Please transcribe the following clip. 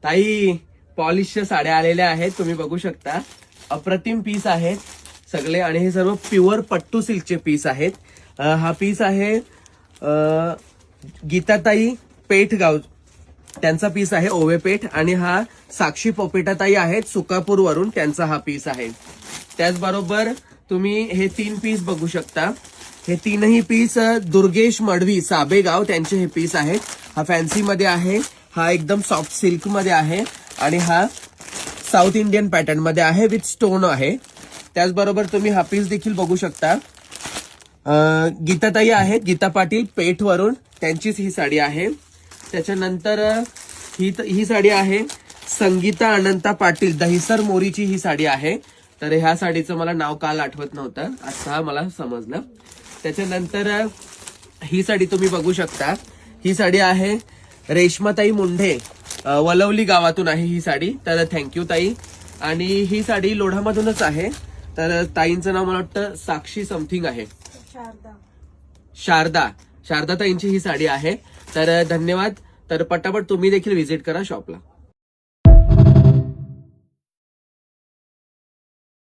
ताई पॉलिशच्या साड्या आलेल्या आहेत, तुम्ही बघू शकता. अप्रतिम पीस आहेत सगळे आणि हे सर्व प्युअर पट्टू सिल्कचे पीस आहेत. हा पीस आहे गीताताई पेठगाव त्यांचा पीस आहे, ओवेपेठ. आणि हा साक्षी पोपेटाताई आहेत सुकापूर वरून, त्यांचा हा पीस आहे. त्याचबरोबर तुम्ही हे 3 पीस बघू शकता. हे 3ही पीस दुर्गेश मडवी साबेगाव त्यांचे हे पीस आहेत. हा फॅन्सी मध्ये आहे, हा एकदम सॉफ्ट सिल्क मध्ये आहे आणि हा साऊथ इंडियन पॅटर्न मध्ये आहे विथ स्टोन आहे. त्याचबरोबर तुम्ही हा पीस देखील बघू शकता. गीताताई आहेत, गीता पाटील पेठ वरून, त्यांचीच ही साडी आहे. त्याच्यानंतर ही साडी आहे संगीता अनंता पाटील दहिसर मोरीची ही साडी आहे. तर ह्या साडीचं मला नाव काल आठवत नव्हतं, आता मला समजलं. त्याच्यानंतर ही साडी तुम्ही बघू शकता. ही साडी आहे रेश्माताई मुंढे, वलवली गावातून आहे ही साडी. तर थँक्यू ताई. आणि ही साडी लोढामधूनच आहे. तर ताईंचं नाव मला वाटतं साक्षी समथिंग आहे, शारदा ताईंची ही साडी आहे. तर धन्यवाद. तर पटापट तुम्ही देखील व्हिजिट करा शॉपला.